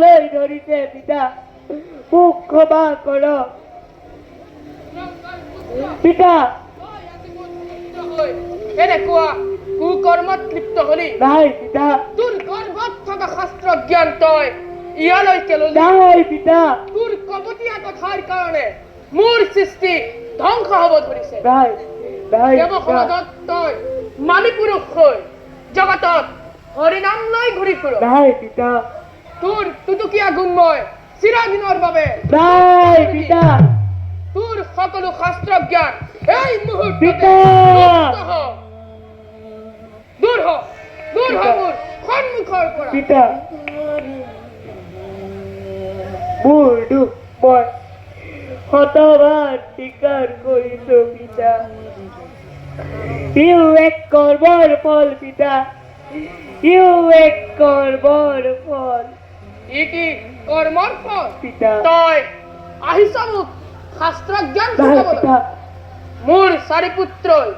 লৈ ধৰিছে পিতা, মোক ক্ষমা কৰক পিতা। এনেকুৱা কুকৰ্মত লিপ্ত হলি নাই পিতা, তোৰ গৰ্ভত থকা শাস্ত্ৰ জ্ঞান তই ইয়ালৈকে ললি নাই পিতা, তোৰ কপটীয়া কথাৰ কাৰণে মোৰ সৃষ্টি ধ্বংস হ'ব ধৰিছে। নাই নাই পিতা, দেৱসমাজত তই মানি পুৰুষ হৈ জগতত হৰিনাম লৈ ঘূৰি ফুৰ। নাই পিতা, তোৰ টুটুকীয়া গুণময় চিৰদিনৰ বাবে নাই পিতা, তোৰ সকলো শাস্ত্ৰ জ্ঞান এই মুহূৰ্ততে পিতা! লুপ্ত হওক। দূৰ হ, দূৰ হ মোৰ সন্মুখৰ পৰা। পিতা, মোৰ দুখ মই শতবাৰ স্বীকাৰ কৰিছো পিতা। ইও এক কৰ্মৰ ফল পিতা, ইও এক কৰ্মৰ ফল ই কি কৰ্মৰ ফল? পিতা। তই আহিছ মোক শাস্ত্ৰ জ্ঞান নাই শিকাবলৈ। পিতা, মোৰ চাৰি পুত্ৰই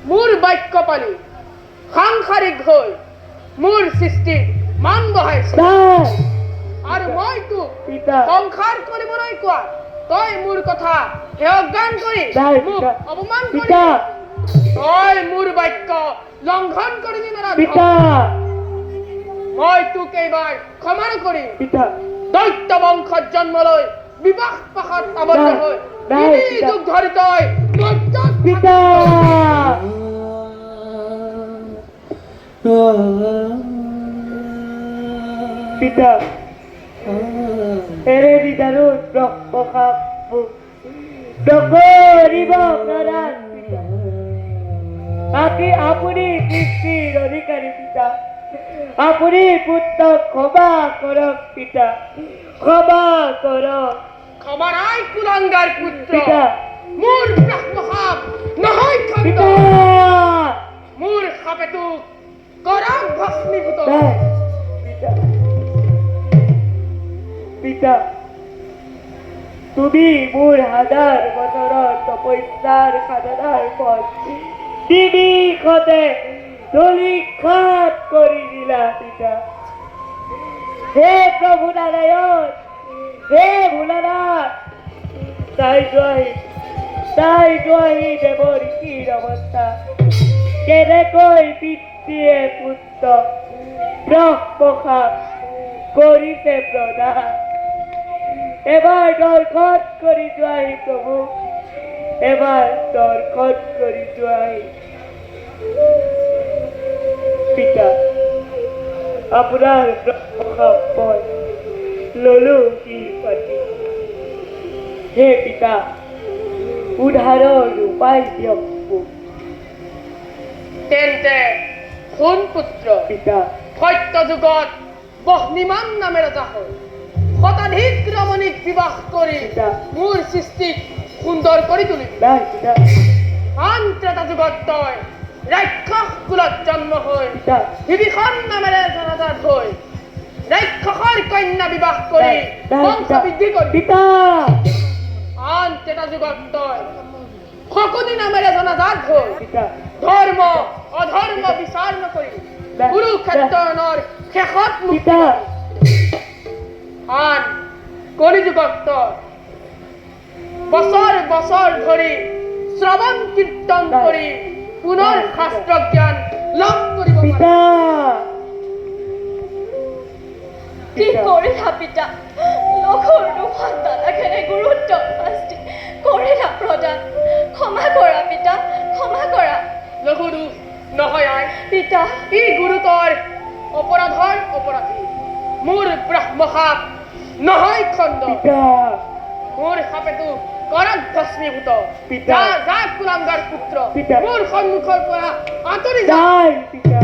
মোৰ বাক্য পালি সাংসাৰিক হৈ মোৰ সৃষ্টি মান বঢ়াইছে নাই আৰু মই তোক পিতা, সংসাৰ কৰিবলৈ কোৱা তই মোৰ কথা অজ্ঞান কৰি নাই মোক পিতা, অপমান পিতা, কৰিলি। তই মোৰ বাক্য লংঘন কৰিলি পিতা, মই তোক এইবাৰ ক্ষমা নকৰিম। পিতা, দৈত্য বংশত জন্ম লৈ বিবাহ পাশত আবদ্ধ নাই, হৈ নাই, তিনি পিতা। যুগ ধৰি তই দৈত্যত পিতা, পিতা, এৰে বিদাৰুণ ব্ৰহ্মশাপ মোক নকৰিব প্ৰদান পিতা। আপুনি সৃষ্টিৰ অধিকাৰী পিতা, আপুনি পুত্ৰক ক্ষমা কৰক পিতা, ক্ষমা কৰক ক্ষমা নাই কুলাংগাৰ পুত্ৰ। পিতা, মোৰ ব্ৰহ্মসাপ নহয় খণ্ড। পিতা, মোৰ সাপে তোক কৰাক ভস্মীভূত। নাই পিতা, পিতা, তুমি মোৰ হাজাৰ বছৰৰ তপস্যাৰ সাধনাৰ ফল নিমিষতে ধূলিসাৎ কৰি দিলা পিতা। হে প্ৰভু নাৰায়ণ, হে ভোলানাথ, চাই যোৱাহি দেৱৰ ঋষিৰ অৱস্থা, কেনেকৈ পিতৃয়ে পুত্ৰক ব্ৰহ্মশাপ কৰিছে প্ৰদান। এবাৰ দৰ্শন কৰি যোৱাহি প্ৰভু, এবাৰ দৰ্শন কৰি যোৱাহি পিতা। আপোনাৰ ব্ৰহ্মশাপ মই ললো কি পাতি। হে পিতা, উদ্ধাৰৰ উপায় দিয়ক মোক। তেন্তে শুন পুত্ৰ, পিতা, সত্য যুগত বহ্নিমান নামে ৰজা হৈ শতাধিক ৰমণীক বিবাহ কৰি পিতা। মোৰ সৃষ্টিক সুন্দৰ কৰি তুলিবি। নাই পিতা, আন ত্ৰেতা যুগত তই ৰাক্ষস কুলত জন্ম হৈ পিতা, বিভীষণ নামেৰে জনাজাত হৈ ৰাক্ষসৰ কন্যা বিবাহ কৰি নাই, নাই, বংশ পিতা, বৃদ্ধি কৰি পিতা, আন ত্ৰেতা যুগত তই শকুনি নামেৰে জনাজাত হৈ পিতা, ধৰ্ম অধৰ্ম বিচাৰ নকৰি নাই, কুৰুক্ষেত্ৰৰ শেষত মুক্তি পিতা, আন কলিযুগত তই বছৰ বছৰ ধৰি শ্ৰৱণ কীৰ্তন নাই, কৰি পুনৰ নাই, শাস্ত্ৰ জ্ঞান লাভ কৰিব পাৰি। পিতা, কি কৰিলা পিতা? লঘুৰটো সন্তানখেনে গুৰুত্ব শাস্তি কৰিলা প্ৰদান। ক্ষমা কৰা পিতা, ক্ষমা কৰা। লঘু দোষ নহয় আই, পিতা, ই গুৰুতৰ অপৰাধৰ অপৰাধী। মোৰ ব্ৰহ্মসাপ নহয় খণ্ড, পিতা, মোৰ সাপেতো কৰাক ভস্মীভূত। পিতা। যা কুলাংগাৰ পুত্ৰ, পিতা। মোৰ সন্মুখৰ পৰা আঁতৰি যা। নাই পিতা,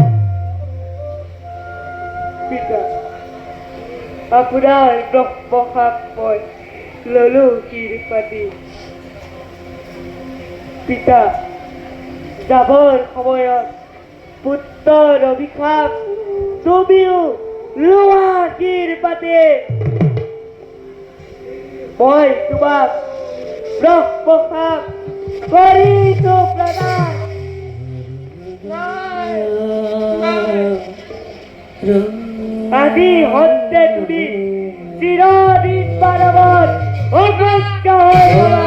পিতা, আপোনাৰ ব্ৰহ্মশাপ মই ললো কীৰ্পাতি। পিতা, যাবৰ সময়ত পুত্ৰৰ অভিশাপ তুমিও লোৱা কীৰ্পাতি। মই তোমাক ব্ৰহ্মশাপ কৰিছো প্ৰদান। নাই, নাই। আজি সন্ধ্যে তুমি চিৰদিন বৰাবৰ অভ্যস্ত হয়ে গেলা।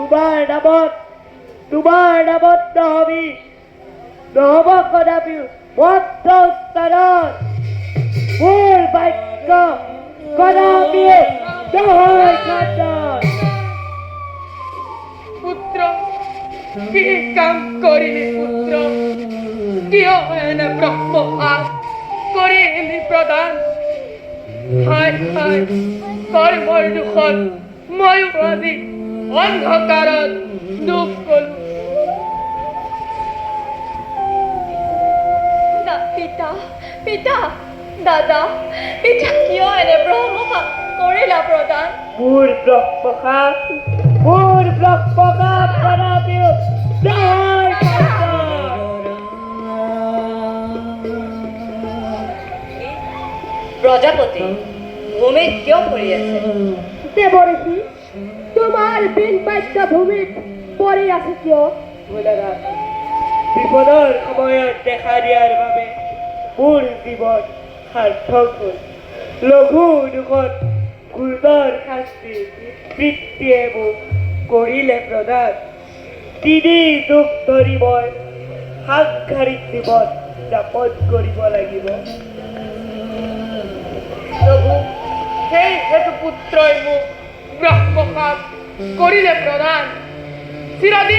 তোমাৰ নামত নহব কদাপি মন্ত্ৰস্থানত মোৰ বাক্য কদাপি নহয় খান্দন। পুত্ৰ কি কাম কৰিলি পুত্ৰ, কিয় এনে ব্ৰহ্মপাত কৰিলি প্ৰদান? হায় হায় কৰ্মৰ দুখত ময়ো আজি অন্ধকাৰত ডুব গলো। পিতা পিতা দাদা, পিতা কিয় এনে ব্ৰহ্মপাত কৰিলা প্ৰদান? মোৰ ব্ৰহ্মপাত কদাপি নহয় খান্দন। প্ৰজাপতি ভূমিত কিয় পৰি আছে? দেৱঋষি, তোমাৰ বিন বাক্য ভূমিত পৰি আছে কিয়? বিপদৰ সময়ত দেখা দিয়াৰ বাবে মোৰ জীৱন সাৰ্থক হ'ল। লঘু দুখত গুৰুতৰ শাস্তি পিতৃয়ে মোক কৰিলে প্ৰদান। 3 যুগ ধৰি মই সাংসাৰিক জীৱন যাপন কৰিব লাগিব। প্ৰভু, সেই হেতু পুত্ৰই মোক ব্ৰহ্মপাত কৰিলে প্ৰদান। চিৰদিন